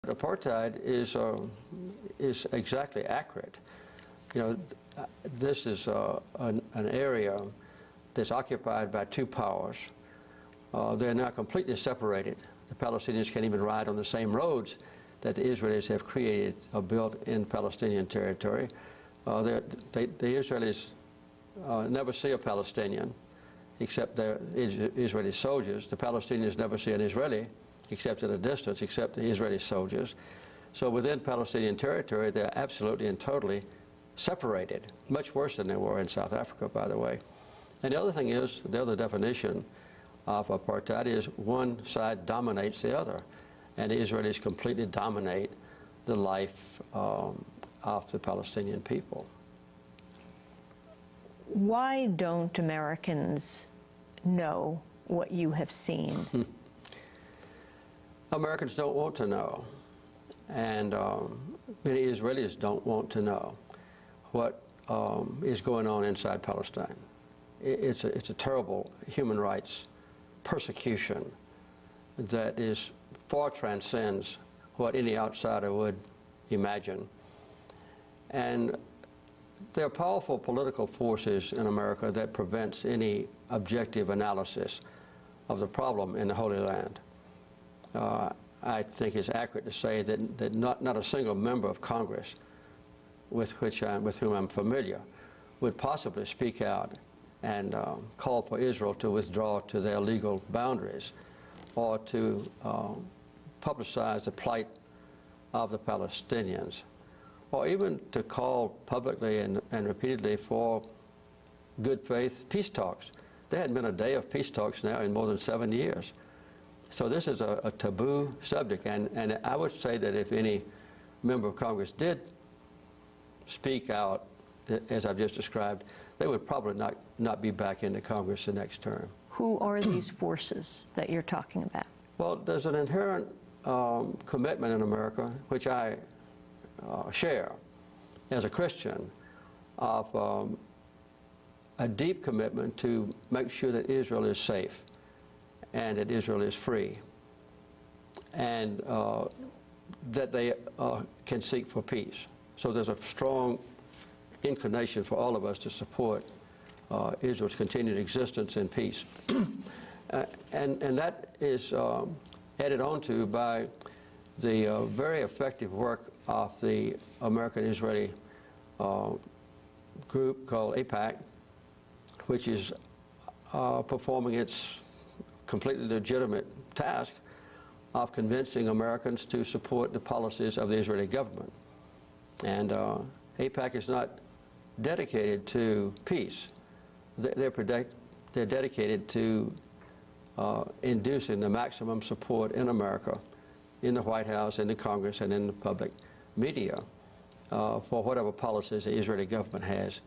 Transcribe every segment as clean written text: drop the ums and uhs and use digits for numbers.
Apartheid is exactly accurate. You know, this is an area that's occupied by two powers. They're now completely separated. The Palestinians can't even ride on the same roads that the Israelis have created or built in Palestinian territory. The Israelis never see a Palestinian except they're Israeli soldiers. The Palestinians never see an Israeli except at a distance, except the Israeli soldiers. So within Palestinian territory, they're absolutely and totally separated, much worse than they were in South Africa, by the way. And the other thing is, the other definition of apartheid is one side dominates the other, and the Israelis completely dominate the life of the Palestinian people. Why don't Americans know what you have seen? Americans don't want to know, and many Israelis don't want to know what is going on inside Palestine. It's a terrible human rights persecution that far transcends what any outsider would imagine. And there are powerful political forces in America that prevents any objective analysis of the problem in the Holy Land. I think it's accurate to say that not a single member of Congress with whom I'm familiar would possibly speak out and call for Israel to withdraw to their legal boundaries or to publicize the plight of the Palestinians, or even to call publicly and repeatedly for good faith peace talks. There hadn't been a day of peace talks now in more than 7 years. So this is a taboo subject, and I would say that if any member of Congress did speak out, as I've just described, they would probably not be back into Congress the next term. Who are these forces that you're talking about? Well, there's an inherent commitment in America, which I share as a Christian, of a deep commitment to make sure that Israel is safe and that Israel is free, and that they can seek for peace. So there's a strong inclination for all of us to support Israel's continued existence in peace. And that is added on to by the very effective work of the American-Israeli group called AIPAC, which is performing its completely legitimate task of convincing Americans to support the policies of the Israeli government. And AIPAC is not dedicated to peace. They're dedicated to inducing the maximum support in America, in the White House, in the Congress, and in the public media for whatever policies the Israeli government has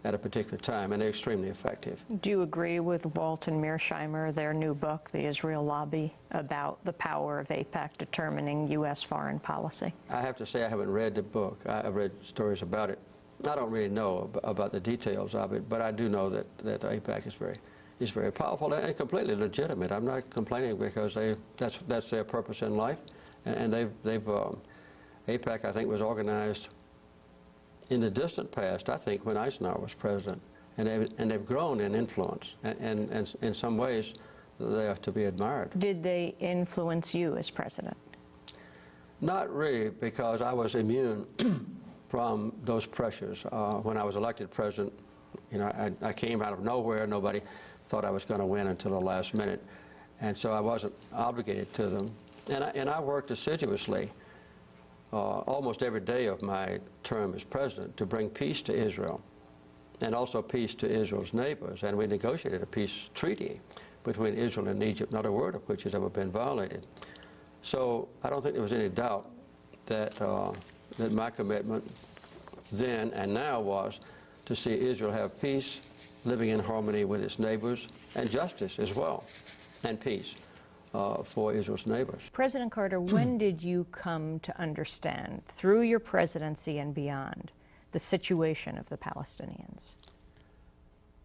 at a particular time, and they're extremely effective. Do you agree with Walt and Mearsheimer, their new book, The Israel Lobby, about the power of AIPAC determining U.S. foreign policy? I have to say I haven't read the book. I've read stories about it. I don't really know about the details of it, but I do know that AIPAC is very powerful and completely legitimate. I'm not complaining because that's their purpose in life, and AIPAC, I think, was organized in the distant past, I think, when Eisenhower was president, and they've grown in influence, and in some ways they are to be admired. Did they influence you as president? Not really, because I was immune from those pressures. When I was elected president, you know, I came out of nowhere. Nobody thought I was going to win until the last minute, and so I wasn't obligated to them. And I worked assiduously almost every day of my term as president to bring peace to Israel, and also peace to Israel's neighbors. And we negotiated a peace treaty between Israel and Egypt, not a word of which has ever been violated. So I don't think there was any doubt that that my commitment then and now was to see Israel have peace, living in harmony with its neighbors, and justice as well, and peace for Israel's neighbors. President Carter, when did you come to understand, through your presidency and beyond, the situation of the Palestinians?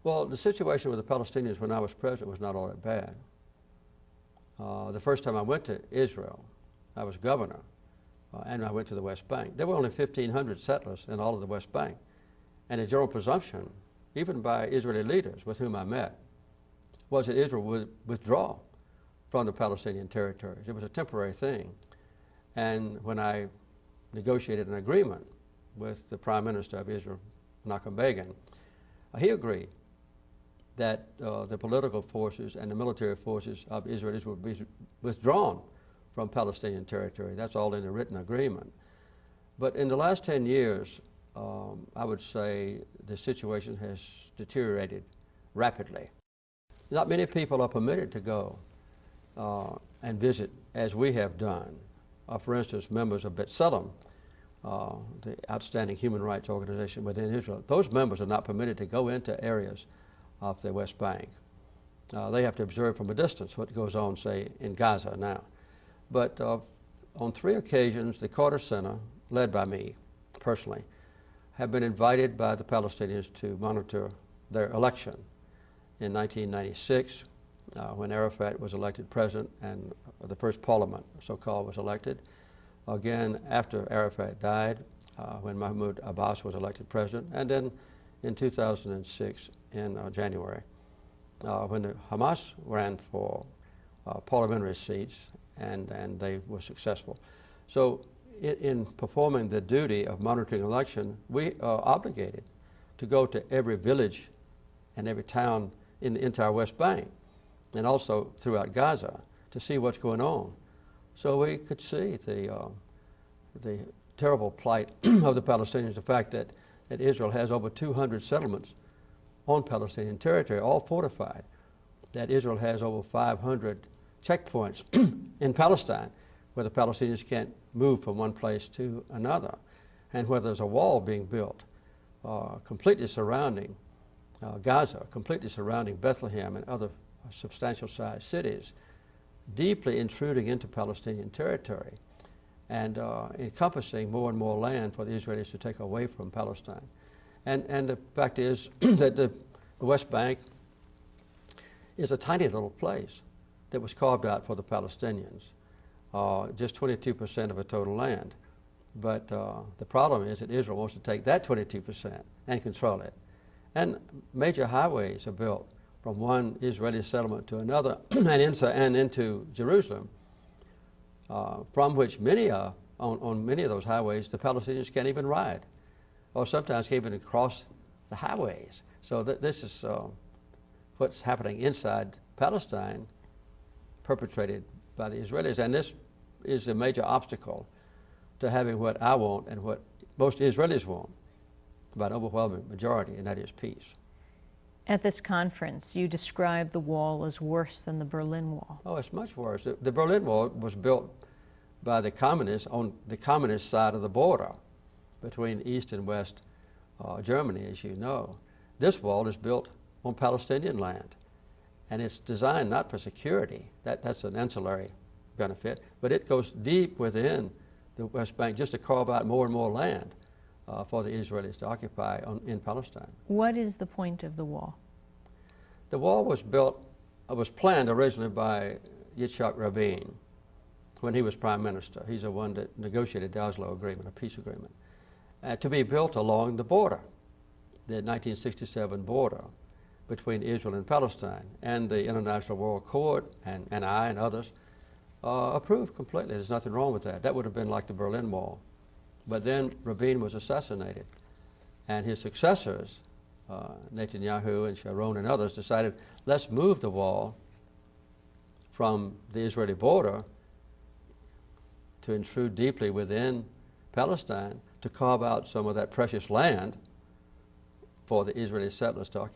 Well, the situation with the Palestinians when I was president was not all that bad. The first time I went to Israel, I was governor and I went to the West Bank. There were only 1,500 settlers in all of the West Bank. And the general presumption, even by Israeli leaders with whom I met, was that Israel would withdraw from the Palestinian territories. It was a temporary thing. And when I negotiated an agreement with the Prime Minister of Israel, Menachem Begin, he agreed that the political forces and the military forces of Israelis would be withdrawn from Palestinian territory. That's all in a written agreement. But in the last 10 years, I would say the situation has deteriorated rapidly. Not many people are permitted to go and visit as we have done. For instance, members of B'Tselem, the outstanding human rights organization within Israel, those members are not permitted to go into areas of the West Bank. They have to observe from a distance what goes on, say, in Gaza now. But on 3 occasions, the Carter Center, led by me personally, have been invited by the Palestinians to monitor their election. In 1996, when Arafat was elected president and the first parliament, so-called, was elected. Again, after Arafat died, when Mahmoud Abbas was elected president, and then in 2006 in January, when the Hamas ran for parliamentary seats, and they were successful. So in performing the duty of monitoring election, we are obligated to go to every village and every town in the entire West Bank, and also throughout Gaza, to see what's going on. So we could see the terrible plight of the Palestinians, the fact that Israel has over 200 settlements on Palestinian territory, all fortified, that Israel has over 500 checkpoints in Palestine where the Palestinians can't move from one place to another, and where there's a wall being built completely surrounding Gaza, completely surrounding Bethlehem and other substantial sized cities, deeply intruding into Palestinian territory and encompassing more and more land for the Israelis to take away from Palestine. And the fact is that the West Bank is a tiny little place that was carved out for the Palestinians, just 22% of the total land. But the problem is that Israel wants to take that 22% and control it. And major highways are built from one Israeli settlement to another and into Jerusalem, from which many on many of those highways the Palestinians can't even ride, or sometimes can't even cross the highways. So this is what's happening inside Palestine, perpetrated by the Israelis, and this is a major obstacle to having what I want and what most Israelis want, by an overwhelming majority, and that is peace. At this conference, you described the wall as worse than the Berlin Wall. Oh, it's much worse. The Berlin Wall was built by the communists on the communist side of the border between East and West Germany, as you know. This wall is built on Palestinian land, and it's designed not for security. That's an ancillary benefit, but it goes deep within the West Bank just to carve out more and more land for the Israelis to occupy in Palestine. What is the point of the wall? The wall was built, was planned originally by Yitzhak Rabin when he was prime minister. He's the one that negotiated the Oslo Agreement, a peace agreement, to be built along the border, the 1967 border between Israel and Palestine. And the International World Court and I and others approved completely. There's nothing wrong with that. That would have been like the Berlin Wall. But then Rabin was assassinated, and his successors, Netanyahu and Sharon and others, decided, let's move the wall from the Israeli border to intrude deeply within Palestine to carve out some of that precious land for the Israeli settlers to occupy.